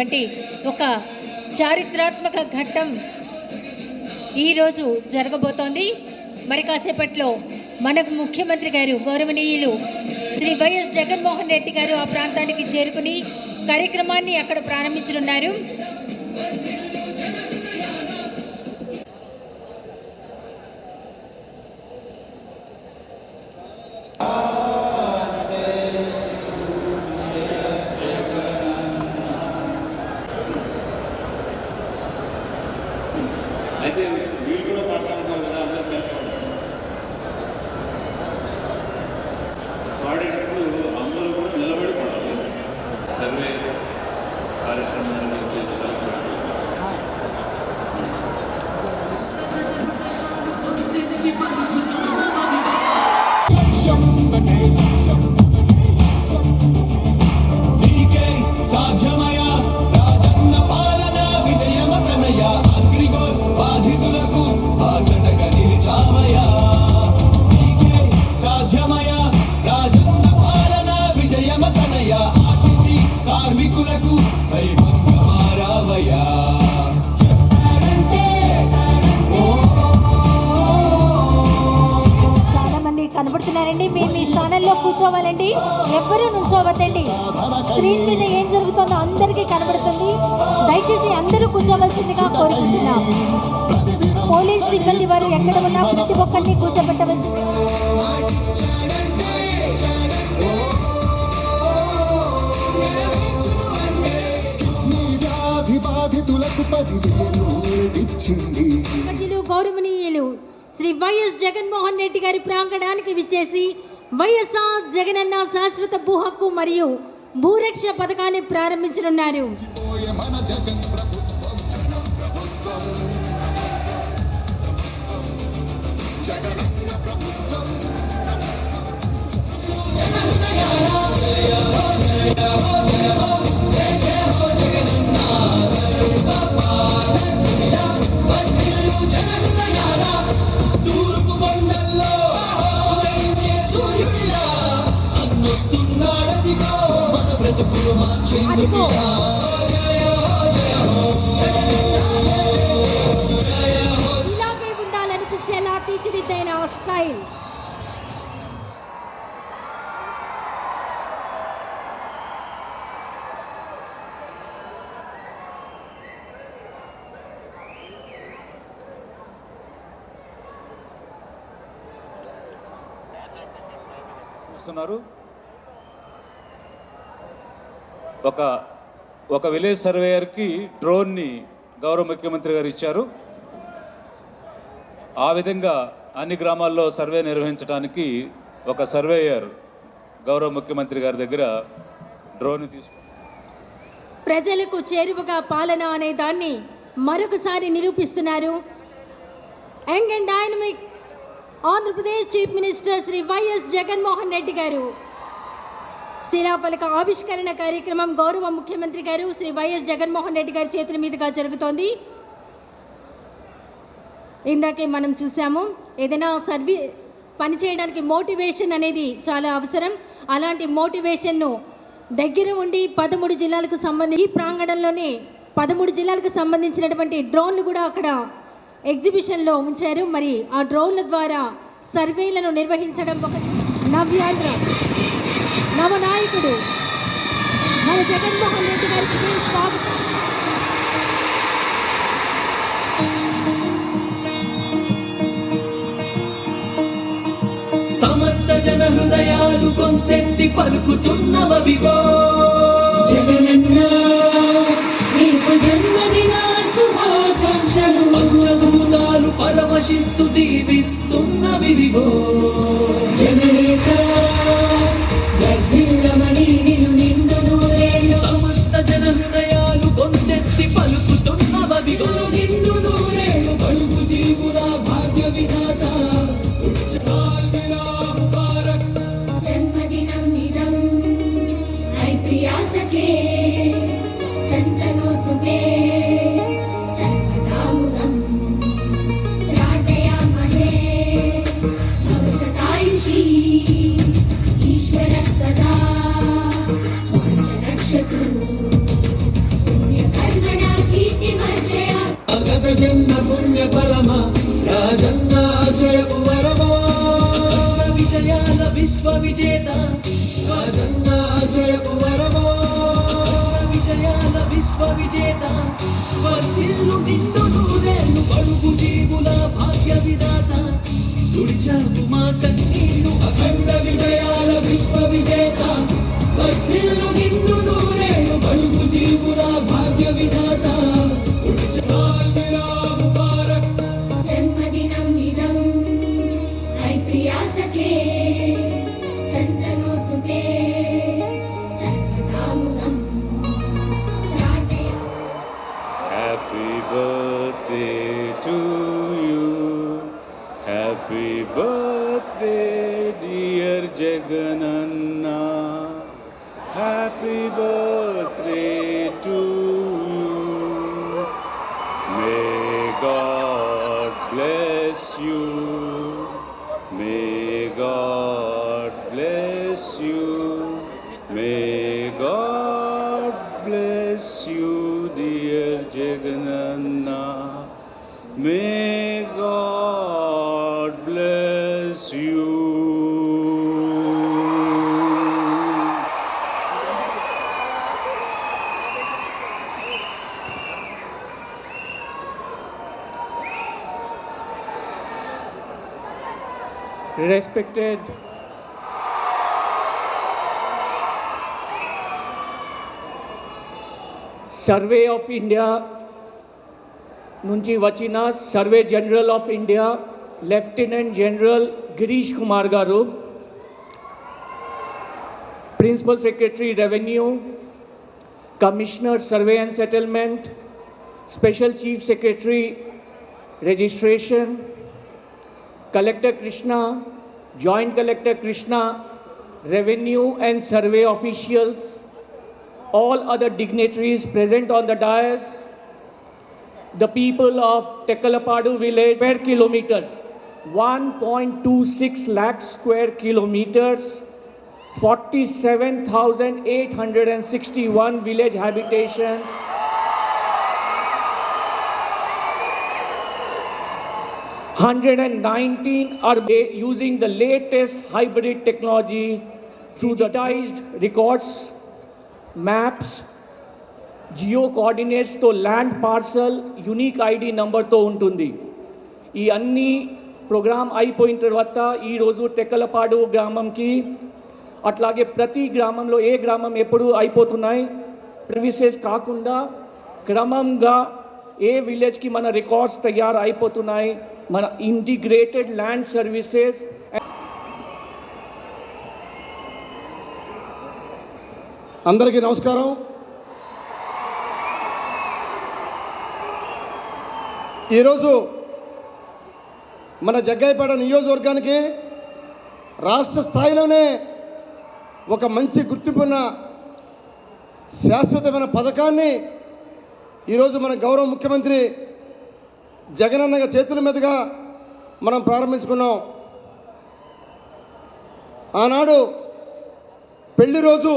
సంబంధించినటువంటి ఒక చారిత్రాత్మక ఘట్టం ఈరోజు జరగబోతోంది. మరి కాసేపట్లో మనకు ముఖ్యమంత్రి గారు గౌరవనీయులు శ్రీ వైఎస్ జగన్మోహన్ రెడ్డి గారు ఆ ప్రాంతానికి చేరుకుని కార్యక్రమాన్ని అక్కడ ప్రారంభించనున్నారు. అయితే వీళ్ళు కూడా మాట్లాడుతున్నారు కదా, అందరూ పాడేటప్పుడు అందరూ కూడా నిలబడి పడాలి. సర్వే కార్యక్రమాన్ని మేము చేస్తాం. కనబడుతున్నారండి. మీరు మీ స్థానంలో కూర్చోవాలండి, ఎవ్వరూ నుంచోవద్దండి. స్క్రీన్ మీద ఏం జరుగుతుందో అందరికీ కనబడుతుంది. దయచేసి అందరూ కూర్చోవలసిందిగా కోరుకుంటున్నాం. పోలీస్ సిబ్బంది వారు ఎక్కడ ఉన్నా ప్రతి ఒక్కరిని కూర్చోబెట్టవలసి. గౌరవనీయులు శ్రీ వైఎస్ జగన్మోహన్ రెడ్డి గారి ప్రాంగణానికి విచ్చేసి వైఎస్ఆర్ జగనన్న శాశ్వత భూ హక్కు మరియు భూరక్ష పథకాన్ని ప్రారంభించనున్నారు. ఇలాగే ఉండాలనిపించేలా తీర్చిదిద్దైన స్టైల్. చూస్తున్నారు, ఒక విలేజ్ సర్వేయర్కి డ్రోన్ని గౌరవ ముఖ్యమంత్రి గారు ఇచ్చారు. ఆ విధంగా అన్ని గ్రామాల్లో సర్వే నిర్వహించడానికి ఒక సర్వేయర్ గౌరవ ముఖ్యమంత్రి గారి దగ్గర డ్రోన్ తీసుకు ప్రజలకు చేరువగా పాలన అనే దాన్ని మరొకసారి నిరూపిస్తున్నారు. Young and dynamic Andhra Pradesh chief minister Shri YS Jaganmohan Reddy గారు శిలాఫలక ఆవిష్కరణ కార్యక్రమం గౌరవ ముఖ్యమంత్రి గారు శ్రీ వైఎస్ జగన్మోహన్ రెడ్డి గారి చేతుల మీదుగా జరుగుతోంది. ఇందాకే మనం చూసాము, ఏదైనా పని చేయడానికి మోటివేషన్ అనేది చాలా అవసరం. అలాంటి మోటివేషన్ను దగ్గర ఉండి 13 జిల్లాలకు సంబంధించి ఈ ప్రాంగణంలోనే 13 జిల్లాలకు సంబంధించినటువంటి డ్రోన్లు కూడా అక్కడ ఎగ్జిబిషన్లో ఉంచారు. మరి ఆ డ్రోన్ల ద్వారా సర్వేలను నిర్వహించడం ఒక నవ్యాంధ్ర నవనాయకుడు మన జగన్మోహన్ రెడ్డి గారికి స్వాగతం. సమస్త జన హృదయాలు గొంతెత్తి పలుకుతున్నవిగో జగనన్న నీకు జన్మదిన శుభాకాంక్షలు. పంచభూతాలు పరవశిస్తూ దీవిస్తున్నవిగో జననేత సమస్త జన హృదయాలు గొంతెత్తి పలుకుతున్నవిగో నిండు నూరేళ్ళు కలుగు జీవుల భాగ్య విధాత सर्वदा मुदं प्रार्थयामहे జగనన్న పుణ్య ఫలమా రాజన్న ఆశయపు వరమా అఖండ విజయాల విశ్వ విజేత రాజన్న ఆశయపు వరమా అఖండ విజయాల విశ్వ విజేత వర్ధిల్లు నిండు నూరేళ్ళు బడుగు జీవుల భాగ్య విధాత తుడిచావు మా కన్నీళ్లు అఖండ విజయాల విశ్వ విజేత వర్ధిల్లు నిండు నూరేళ్ళు బడుగు జీవుల భాగ్య విధాత जन्मदिनं इदं ऐ प्रियासखे सन्तनोतु ते सर्वदा मुदं प्रार्थय Happy birthday to you. Happy birthday, dear Jagananna. Happy birthday to you. May God bless you. May God bless you. May God bless you, dear Jagananna. May God bless you. Respected Survey of India నుంచి వచ్చిన survey general of India lieutenant general Girish Kumar garu, principal secretary revenue, commissioner survey and settlement, special chief secretary registration, Collector Krishna, Joint Collector Krishna, Revenue and Survey officials, all other dignitaries present on the dais, the people of Tekkalapadu village, square kilometers, 1.26 lakh square kilometers, 47,861 village habitations, 119 are using the latest hybrid technology through the digitized records, maps, geo coordinates to land parcel, unique ID number తో ఉంటుంది. ఈ అన్ని programme అయిపోయిన తర్వాత ఈరోజు తెక్కలపాడు గ్రామంకి అట్లాగే ప్రతి గ్రామంలో ఏ గ్రామం ఎప్పుడు అయిపోతున్నాయి సర్వీసెస్ కాకుండా క్రమంగా ఏ విలేజ్కి మన రికార్డ్స్ తయారు అయిపోతున్నాయి. మన ఇంటిగ్రేటెడ్ ల్యాండ్ సర్వీసెస్ అందరికీ నమస్కారం. ఈరోజు మన జగ్గయ్యపేట నియోజకవర్గానికి రాష్ట్ర స్థాయిలోనే ఒక మంచి గుర్తింపున్న శాశ్వతమైన పథకాన్ని ఈరోజు మన గౌరవ ముఖ్యమంత్రి జగనన్న చేతుల మీదుగా మనం ప్రారంభించుకున్నాం. ఆనాడు పెళ్లి రోజు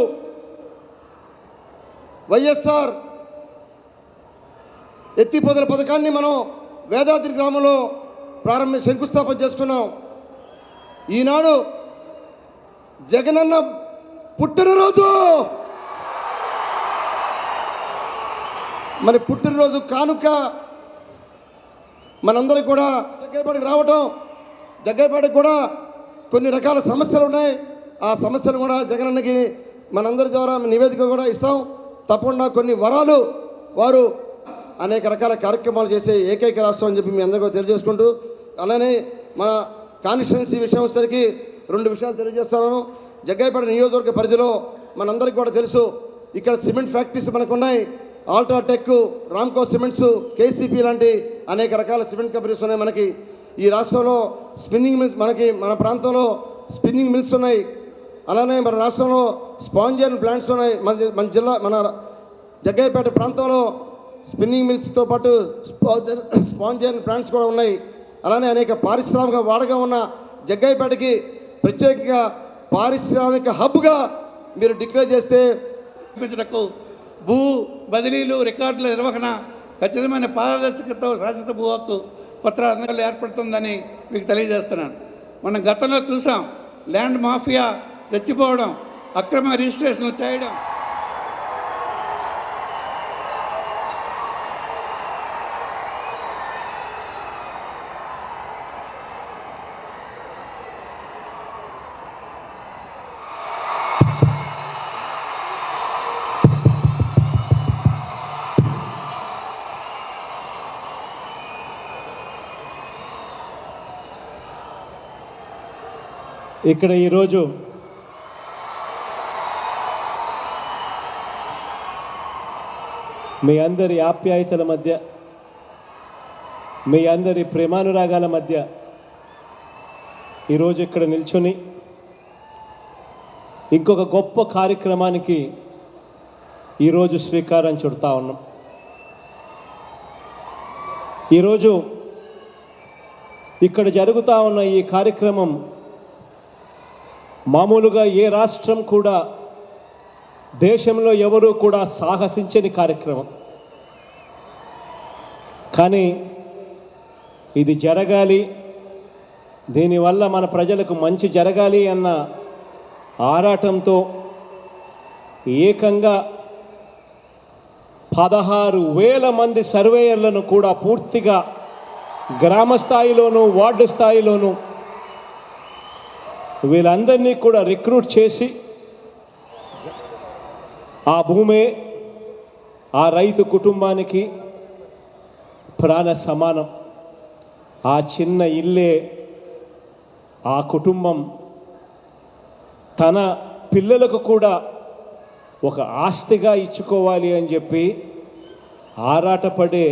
వైఎస్ఆర్ ఎత్తిపోతల పథకాన్ని మనం వేదాద్రి గ్రామంలో శంకుస్థాపన చేసుకున్నాం. ఈనాడు జగనన్న పుట్టినరోజు, మన పుట్టినరోజు కానుక మనందరికీ కూడా జగ్గయ్యపేటకు రావటం, జగ్గయ్యపేటకు కూడా కొన్ని రకాల సమస్యలు ఉన్నాయి. ఆ సమస్యలు కూడా జగనన్నకి మనందరి ద్వారా నివేదిక కూడా ఇస్తాం. తప్పకుండా కొన్ని వరాలు వారు అనేక రకాల కార్యక్రమాలు చేసే ఏకైక రాష్ట్రం అని చెప్పి మీ అందరికీ తెలియజేసుకుంటూ, అలానే మా కాన్స్టిట్యున్సీ విషయం వచ్చేసరికి 2 విషయాలు తెలియజేస్తాను. జగ్గయ్యపేట నియోజకవర్గ పరిధిలో మనందరికీ కూడా తెలుసు, ఇక్కడ సిమెంట్ ఫ్యాక్టరీస్ మనకు ఉన్నాయి. ఆల్ట్రాటెక్, రామ్కో సిమెంట్స్, కేసీపీ లాంటి అనేక రకాల సిమెంట్ కంపెనీస్ ఉన్నాయి మనకి. ఈ రాష్ట్రంలో స్పిన్నింగ్ మిల్స్, మన ప్రాంతంలో స్పిన్నింగ్ మిల్స్ ఉన్నాయి. అలానే మన రాష్ట్రంలో స్పాంజన్ ప్లాంట్స్ ఉన్నాయి. మన జిల్లా, మన జగ్గయ్యపేట ప్రాంతంలో స్పిన్నింగ్ మిల్స్తో పాటు స్పాంజన్ ప్లాంట్స్ కూడా ఉన్నాయి. అలానే అనేక పారిశ్రామిక వాడగా ఉన్న జగ్గయ్యపేటకి ప్రత్యేకంగా పారిశ్రామిక హబ్గా మీరు డిక్లేర్ చేస్తే భూ బదిలీలు, రికార్డుల నిర్వహణ, ఖచ్చితమైన పారదర్శకతతో శాశ్వత భూ హక్కు పత్రాలు ఏర్పడుతుందని మీకు తెలియజేస్తున్నాను. మనం గతంలో చూసాం, ల్యాండ్ మాఫియా రెచ్చిపోవడం, అక్రమ రిజిస్ట్రేషన్లు చేయడం. ఇక్కడ ఈరోజు మీ అందరి ఆప్యాయతల మధ్య, మీ అందరి ప్రేమానురాగాల మధ్య ఈరోజు ఇక్కడ నిల్చొని ఇంకొక గొప్ప కార్యక్రమానికి ఈరోజు శ్రీకారం చుడతా ఉన్నాం. ఈరోజు ఇక్కడ జరుగుతూ ఉన్న ఈ కార్యక్రమం మామూలుగా ఏ రాష్ట్రం కూడా, దేశంలో ఎవరూ కూడా సాహసించని కార్యక్రమం. కానీ ఇది జరగాలి, దీనివల్ల మన ప్రజలకు మంచి జరగాలి అన్న ఆరాటంతో ఏకంగా 16,000 మంది సర్వేయర్లను కూడా పూర్తిగా గ్రామ స్థాయిలోనూ వార్డు స్థాయిలోనూ వీళ్ళందరినీ కూడా రిక్రూట్ చేసి ఆ భూమే ఆ రైతు కుటుంబానికి ప్రాణ సమానం. ఆ చిన్న ఇల్లే ఆ కుటుంబం తన పిల్లలకు కూడా ఒక ఆస్తిగా ఇచ్చుకోవాలి అని చెప్పి ఆరాటపడే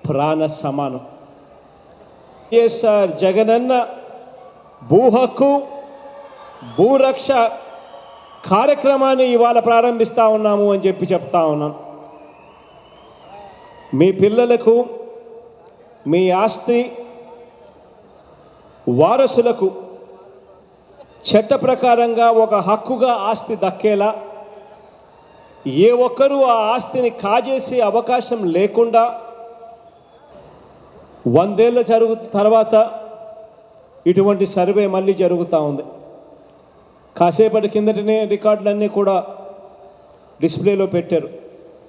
ప్రాణ సమానం. వైఎస్ఆర్ జగనన్న భూ హక్కు భూరక్ష కార్యక్రమాన్ని ఇవాళ ప్రారంభిస్తూ ఉన్నాము అని చెప్పి చెప్తా ఉన్నాను. మీ పిల్లలకు, మీ ఆస్తి వారసులకు చట్ట ప్రకారంగా ఒక హక్కుగా ఆస్తి దక్కేలా, ఏ ఒక్కరూ ఆ ఆస్తిని కాజేసే అవకాశం లేకుండా 100 ఏళ్ళ తర్వాత ఇటువంటి సర్వే మళ్ళీ జరుగుతూ ఉంది. కాసేపటి కిందటనే రికార్డులన్నీ కూడా డిస్ప్లేలో పెట్టారు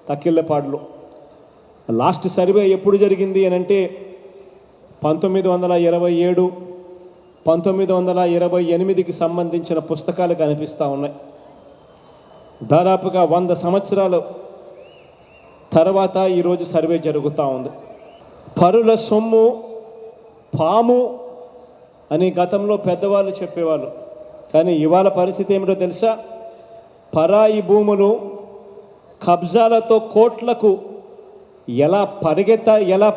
తక్కిళ్ళపాడులో. లాస్ట్ సర్వే ఎప్పుడు జరిగింది అని అంటే 1927, 1928కి సంబంధించిన పుస్తకాలు కనిపిస్తూ ఉన్నాయి. దాదాపుగా 100 సంవత్సరాల తర్వాత ఈరోజు సర్వే జరుగుతూ ఉంది. పరుల సొమ్ము పాము అని గతంలో పెద్దవాళ్ళు చెప్పేవాళ్ళు. కానీ ఇవాళ పరిస్థితి ఏమిటో తెలుసా? పరాయి భూములు కబ్జాలతో కోట్లకు ఎలా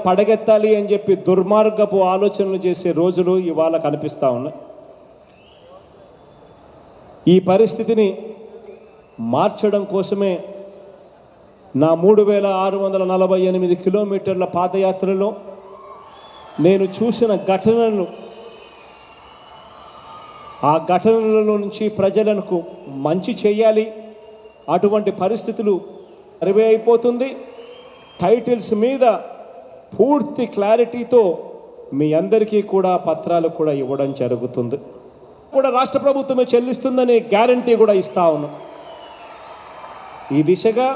పడగెత్తాలి అని చెప్పి దుర్మార్గపు ఆలోచనలు చేసే రోజులు ఇవాళ కనిపిస్తూ ఉన్నాయి. ఈ పరిస్థితిని మార్చడం కోసమే నా 3648 కిలోమీటర్ల పాదయాత్రలో నేను చూసిన ఘటనలను, ఆ ఘటనల నుంచి ప్రజలకు మంచి చేయాలి. అటువంటి పరిస్థితులు సర్వే అయిపోతుంది. టైటిల్స్ మీద పూర్తి క్లారిటీతో మీ అందరికీ కూడా పత్రాలు కూడా ఇవ్వడం జరుగుతుంది. కూడా రాష్ట్ర ప్రభుత్వమే చెల్లిస్తుందనే గ్యారంటీ కూడా ఇస్తా ఉన్నాం. ఈ దిశగా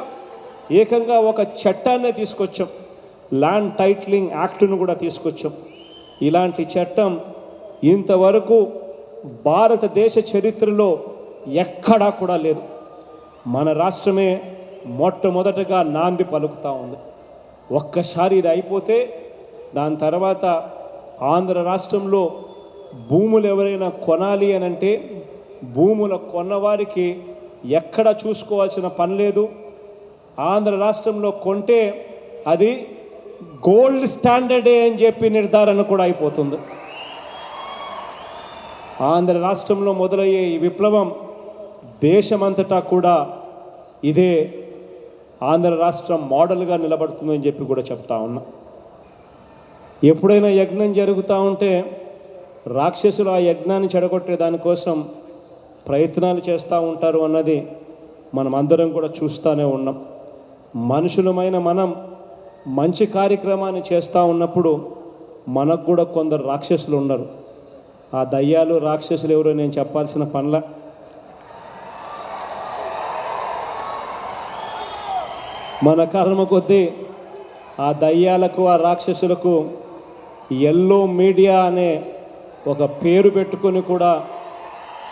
ఏకంగా ఒక చట్టాన్ని తీసుకొచ్చాం. ల్యాండ్ టైటిలింగ్ యాక్ట్ను కూడా తీసుకొచ్చాం. ఇలాంటి చట్టం ఇంతవరకు భారతదేశ చరిత్రలో ఎక్కడా కూడా లేదు. మన రాష్ట్రమే మొట్టమొదటగా నాంది పలుకుతూ ఉంది. ఒక్కసారి ఇది అయిపోతే దాని తర్వాత ఆంధ్ర రాష్ట్రంలో భూములు ఎవరైనా కొనాలి అని అంటే భూముల కొన్నవారికి ఎక్కడ చూసుకోవాల్సిన పని లేదు. ఆంధ్ర రాష్ట్రంలో కొంటే అది గోల్డ్ స్టాండర్డే అని చెప్పి నిర్ధారణ కూడా అయిపోతుంది. ఆంధ్ర రాష్ట్రంలో మొదలయ్యే ఈ విప్లవం దేశమంతటా కూడా ఇదే ఆంధ్ర రాష్ట్రం మోడల్గా నిలబడుతుందని చెప్పి కూడా చెప్తా ఉన్నా. ఎప్పుడైనా యజ్ఞం జరుగుతూ ఉంటే రాక్షసులు ఆ యజ్ఞాన్ని చెడగొట్టే దానికోసం ప్రయత్నాలు చేస్తూ ఉంటారు అన్నది మనం అందరం కూడా చూస్తూనే ఉన్నాం. మనుషులమైన మనం మంచి కార్యక్రమాన్ని చేస్తూ ఉన్నప్పుడు మనకు కూడా కొందరు రాక్షసులు ఉన్నారు. ఆ దయ్యాలు రాక్షసులు ఎవరో నేను చెప్పాల్సిన పనిలా. మన కర్మ కొద్దీ ఆ దయ్యాలకు ఆ రాక్షసులకు ఎల్లో మీడియా అనే ఒక పేరు పెట్టుకొని కూడా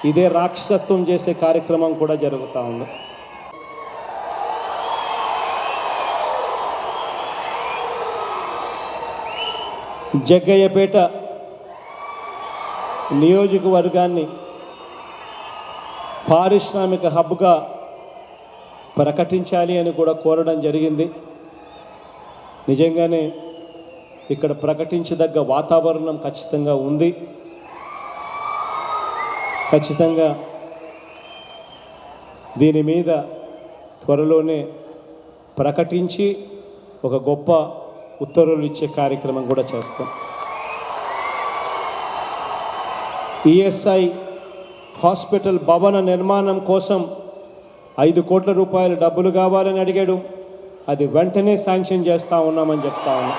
ఇదే రాక్షసత్వం చేసే కార్యక్రమం కూడా జరుగుతూ ఉంది. జగ్గయ్యపేట నియోజకవర్గాన్ని పారిశ్రామిక హబ్గా ప్రకటించాలి అని కూడా కోరడం జరిగింది. నిజంగానే ఇక్కడ ప్రకటించదగ్గ వాతావరణం ఖచ్చితంగా ఉంది. ఖచ్చితంగా దీని మీద త్వరలోనే ప్రకటించి ఒక గొప్ప ఉత్తర్వులు ఇచ్చే కార్యక్రమం కూడా చేస్తాం. ఈఎస్ఐ హాస్పిటల్ భవన నిర్మాణం కోసం 5 కోట్ల రూపాయల డబ్బులు కావాలని అడిగాడు. అది వెంటనే శాంక్షన్ చేస్తూ ఉన్నామని చెప్తా ఉన్నాం.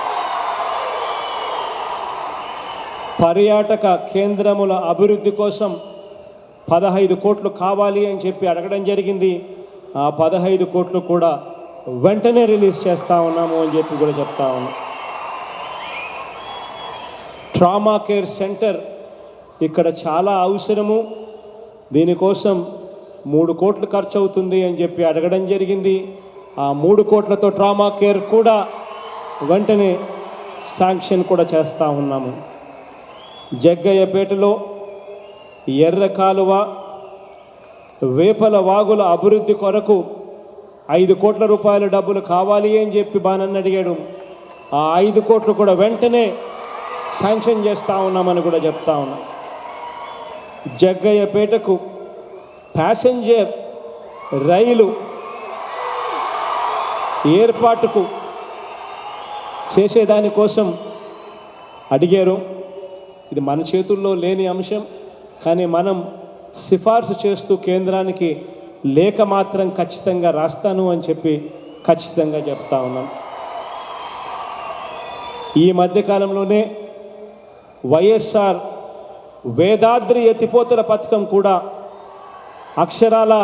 పర్యాటక కేంద్రముల అభివృద్ధి కోసం 15 కోట్లు కావాలి అని చెప్పి అడగడం జరిగింది. ఆ 15 కోట్లు కూడా వెంటనే రిలీజ్ చేస్తూ ఉన్నాము అని చెప్పి కూడా చెప్తా ఉన్నాం. ట్రామా కేర్ సెంటర్ ఇక్కడ చాలా అవసరము, దీనికోసం 3 కోట్లు ఖర్చు అవుతుంది అని చెప్పి అడగడం జరిగింది. ఆ 3 కోట్లతో ట్రామా కేర్ కూడా వెంటనే శాంక్షన్ కూడా చేస్తూ ఉన్నాము. జగ్గయ్యపేటలో ఎర్ర కాలువ, వేపల వాగుల అభివృద్ధి కొరకు 5 కోట్ల రూపాయల డబ్బులు కావాలి అని చెప్పి బానన్న అడిగాడు. ఆ 5 కోట్లు కూడా వెంటనే శాంక్షన్ చేస్తూ ఉన్నామని కూడా చెప్తా ఉన్నాం. జగ్గయ్యపేటకు ప్యాసింజర్ రైలు ఏర్పాటుకు చేసేదానికోసం అడిగారు. ఇది మన చేతుల్లో లేని అంశం, కానీ మనం సిఫార్సు చేస్తూ కేంద్రానికి లేఖ మాత్రం ఖచ్చితంగా రాస్తాను అని చెప్పి ఖచ్చితంగా చెప్తా ఉన్నాం. ఈ మధ్యకాలంలోనే వైఎస్ఆర్ వేదాద్రి ఎత్తిపోతల పథకం కూడా అక్షరాల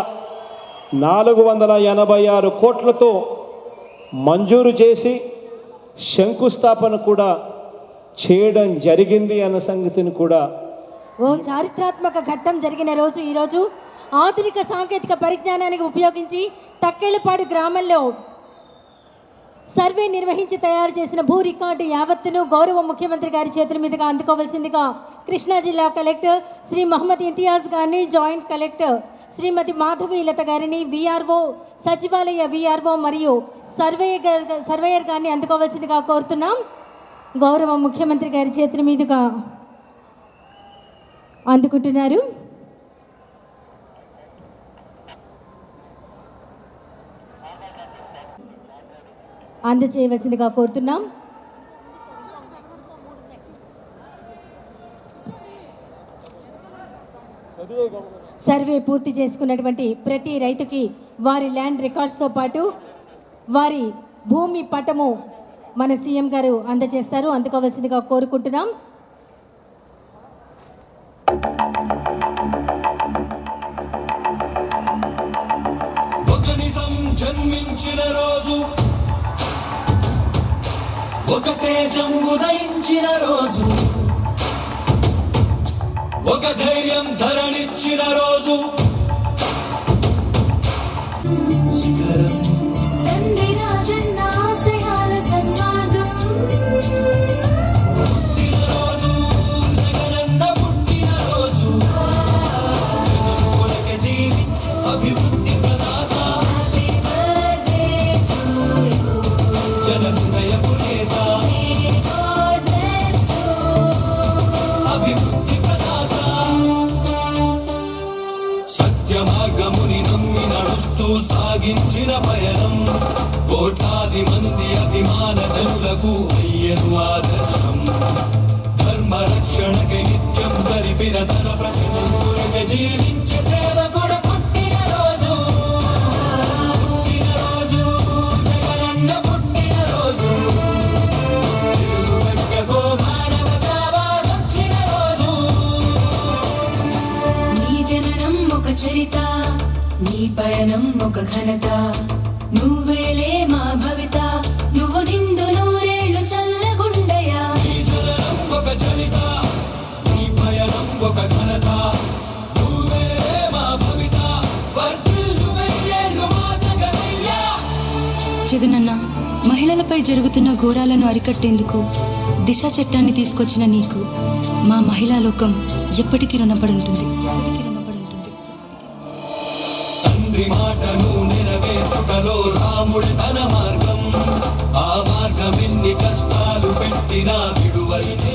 486 కోట్లతో మంజూరు చేసి శంకుస్థాపన కూడా చేయడం జరిగింది అన్న సంగతిని కూడా. ఓ చారిత్రాత్మక ఘట్టం జరిగిన రోజు ఈరోజు. ఆధునిక సాంకేతిక పరిజ్ఞానానికి ఉపయోగించి తక్కెళ్ళపాడు గ్రామంలో సర్వే నిర్వహించి తయారు చేసిన భూ రికార్డు యావత్తును గౌరవ ముఖ్యమంత్రి గారి చేతుల మీదుగా అందుకోవాల్సిందిగా కృష్ణా జిల్లా కలెక్టర్ శ్రీ మహమ్మద్ ఇంతియాజ్ గారిని, జాయింట్ కలెక్టర్ శ్రీమతి మాధవీలత గారిని, విఆర్ఓ సచివాలయ విఆర్ఓ మరియు సర్వేయర్ గారిని అందుకోవాల్సిందిగా కోరుతున్నాం. గౌరవ ముఖ్యమంత్రి గారి చేతుల మీదుగా అందుకుంటున్నారు. అందచేయవలసిందిగా కోరుతున్నాం. సర్వే పూర్తి చేసుకున్నటువంటి ప్రతి రైతుకి వారి ల్యాండ్ రికార్డ్స్తో పాటు వారి భూమి పటము మన సీఎం గారు అందజేస్తారు. అందుకోవాల్సిందిగా కోరుకుంటున్నాం. ఒక నిజం జన్మించిన రోజు, ఒక తేజం ఉదయించిన రోజు, ఒక ధైర్యం ధరణిచ్చిన రోజు, శిఖరం తండ్రి రాజన్న ఆశయాల సన్మార్గం పుట్టిన రోజు, జగనన్న పుట్టిన రోజు, జగం కొరకే జీవించే అభివృద్ధి ప్రదాత, హ్యాపీ బర్త్డే టు యు, జన హృదయపు నేత, మే గాడ్ బ్లెస్ యు, అభివృద్ధి ప్రదాత. సత్య మార్గముని నమ్మి నడుస్తూ సాగించిన పయనం, కోట్లాది మంది అభిమాన జనులకు అయ్యను ఆదర్శం. ధర్మ రక్షణకై నిత్యం జరిపిన తన ప్రజల కొరకే జీవించే సేవకుడు పుట్టిన రోజు, పుట్టిన రోజు, జగనన్న పుట్టిన రోజు. పయనం ఒక ఘనత నువ్వేలే మా భవిత నువ్వు నిండు నూరేళ్ళు చల్లగుండయా నీ జననం ఒక చరిత నీ పయనం ఒక ఘనత నువ్వే మా భవిత వర్ధిల్లు వెయ్యేళ్ళు మా జగనయ్యా. జగనన్న, మహిళలపై జరుగుతున్న ఘోరాలను అరికట్టేందుకు దిశ చట్టాన్ని తీసుకొచ్చిన నీకు మా మహిళా లోకం ఎప్పటికీ రుణపడి ఉంటుంది. తండ్రి మాటను నెరవేర్చుటలో రాముడి తన మార్గం ఆ మార్గం ఎన్ని కష్టాలు పెట్టినా విడువైతే